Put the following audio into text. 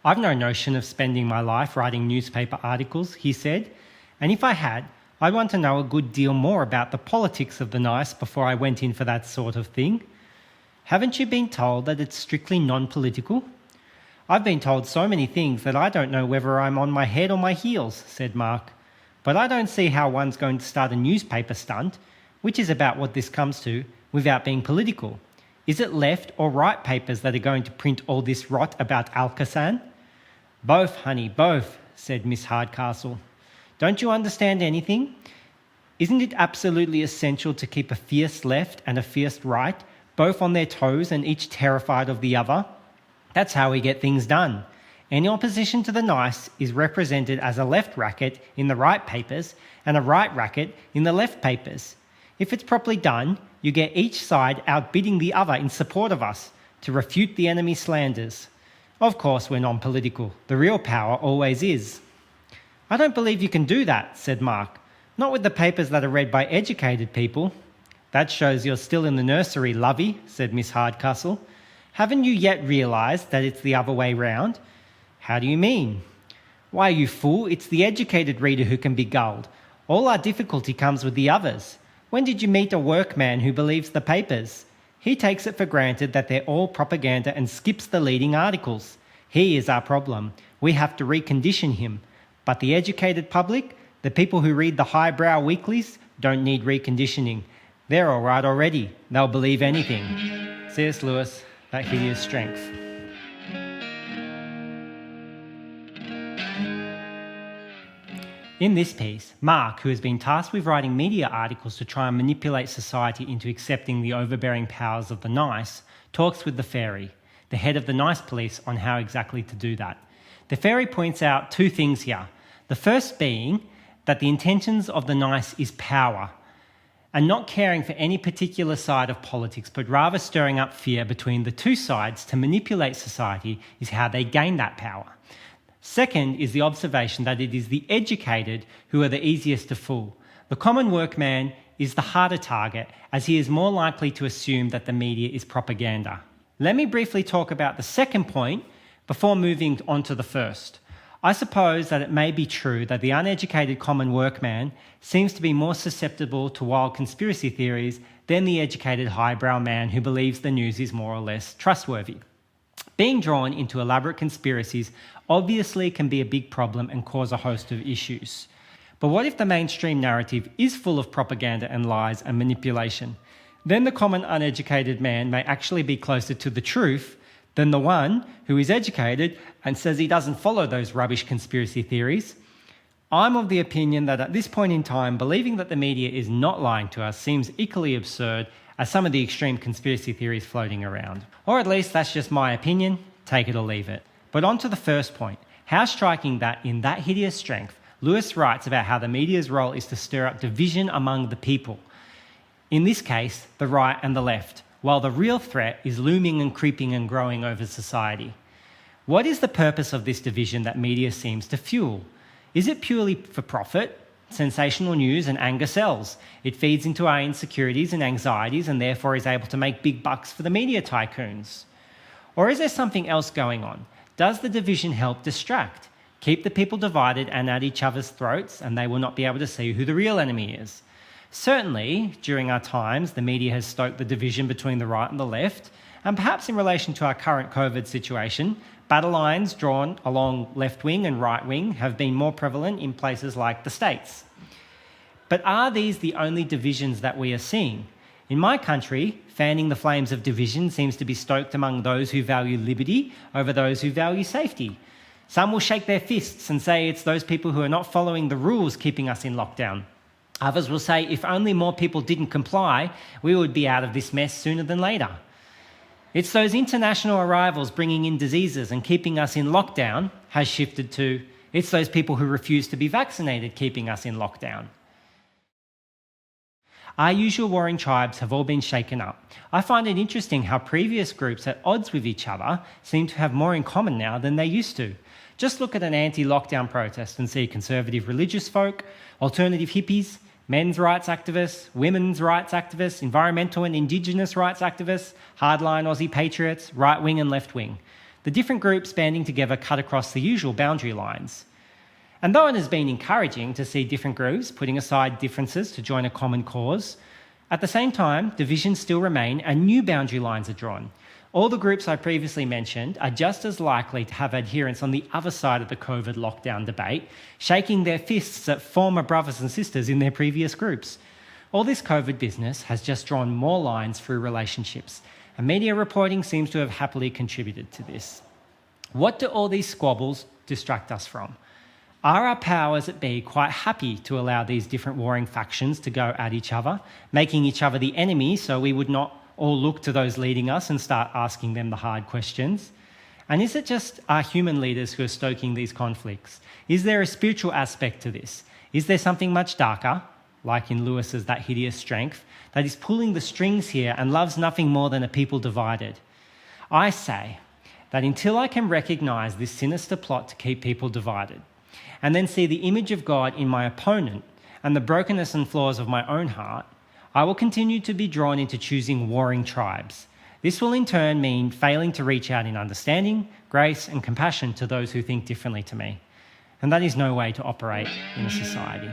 I've no notion of spending my life writing newspaper articles, he said, and if I had, I'd want to know a good deal more about the politics of the nice before I went in for that sort of thing. Haven't you been told that it's strictly non-political? I've been told so many things that I don't know whether I'm on my head or my heels, said Mark. But I don't see how one's going to start a newspaper stunt, which is about what this comes to, without being political. Is it left or right papers that are going to print all this rot about Alcasan? Both, honey, both, said Miss Hardcastle. Don't you understand anything? Isn't it absolutely essential to keep a fierce left and a fierce right, both on their toes and each terrified of the other? That's how we get things done. Any opposition to the nice is represented as a left racket in the right papers and a right racket in the left papers. If it's properly done, you get each side outbidding the other in support of us to refute the enemy's slanders. Of course, we're non-political. The real power always is. I don't believe you can do that, said Mark. Not with the papers that are read by educated people. That shows you're still in the nursery, lovey, said Miss Hardcastle. Haven't you yet realised that it's the other way round? How do you mean? Why, you fool, it's the educated reader who can be gulled. All our difficulty comes with the others. When did you meet a workman who believes the papers? He takes it for granted that they're all propaganda and skips the leading articles. He is our problem. We have to recondition him. But the educated public, the people who read the highbrow weeklies, don't need reconditioning. They're all right already. They'll believe anything. C.S. Lewis, That Hideous Strength. In this piece, Mark, who has been tasked with writing media articles to try and manipulate society into accepting the overbearing powers of the nice, talks with the fairy, the head of the nice police, on how exactly to do that. The fairy points out two things here. The first being that the intentions of the nice is power, and not caring for any particular side of politics, but rather stirring up fear between the two sides to manipulate society is how they gain that power. Second is the observation that it is the educated who are the easiest to fool. The common workman is the harder target, as he is more likely to assume that the media is propaganda. Let me briefly talk about the second point before moving on to the first. I suppose that it may be true that the uneducated common workman seems to be more susceptible to wild conspiracy theories than the educated highbrow man who believes the news is more or less trustworthy. Being drawn into elaborate conspiracies obviously can be a big problem and cause a host of issues. But what if the mainstream narrative is full of propaganda and lies and manipulation? Then the common uneducated man may actually be closer to the truth than the one who is educated and says he doesn't follow those rubbish conspiracy theories. I'm of the opinion that at this point in time, believing that the media is not lying to us seems equally absurd as some of the extreme conspiracy theories floating around. Or at least that's just my opinion, take it or leave it. But on to the first point. How striking that in That Hideous Strength, Lewis writes about how the media's role is to stir up division among the people. In this case, the right and the left, while the real threat is looming and creeping and growing over society. What is the purpose of this division that media seems to fuel? Is it purely for profit? Sensational news and anger sells. It feeds into our insecurities and anxieties and therefore is able to make big bucks for the media tycoons. Or is there something else going on? Does the division help distract? Keep the people divided and at each other's throats, and they will not be able to see who the real enemy is. Certainly, during our times, the media has stoked the division between the right and the left, and perhaps in relation to our current COVID situation, battle lines drawn along left wing and right wing have been more prevalent in places like the States. But are these the only divisions that we are seeing? In my country, fanning the flames of division seems to be stoked among those who value liberty over those who value safety. Some will shake their fists and say it's those people who are not following the rules keeping us in lockdown. Others will say if only more people didn't comply, we would be out of this mess sooner than later. It's those international arrivals bringing in diseases and keeping us in lockdown has shifted to it's those people who refuse to be vaccinated keeping us in lockdown. Our usual warring tribes have all been shaken up. I find it interesting how previous groups at odds with each other seem to have more in common now than they used to. Just look at an anti-lockdown protest and see conservative religious folk, alternative hippies, men's rights activists, women's rights activists, environmental and Indigenous rights activists, hardline Aussie patriots, right-wing and left-wing. the different groups banding together cut across the usual boundary lines. And though it has been encouraging to see different groups putting aside differences to join a common cause, at the same time, divisions still remain and new boundary lines are drawn. All the groups I previously mentioned are just as likely to have adherents on the other side of the COVID lockdown debate, shaking their fists at former brothers and sisters in their previous groups. All this COVID business has just drawn more lines through relationships, and media reporting seems to have happily contributed to this. What do all these squabbles distract us from? Are our powers that be quite happy to allow these different warring factions to go at each other, making each other the enemy so we would not all look to those leading us and start asking them the hard questions? And is it just our human leaders who are stoking these conflicts? Is there a spiritual aspect to this? Is there something much darker, like in Lewis's That Hideous Strength, that is pulling the strings here and loves nothing more than a people divided? I say that until I can recognise this sinister plot to keep people divided, and then see the image of God in my opponent and the brokenness and flaws of my own heart, I will continue to be drawn into choosing warring tribes. This will in turn mean failing to reach out in understanding, grace, and compassion to those who think differently to me. And that is no way to operate in a society.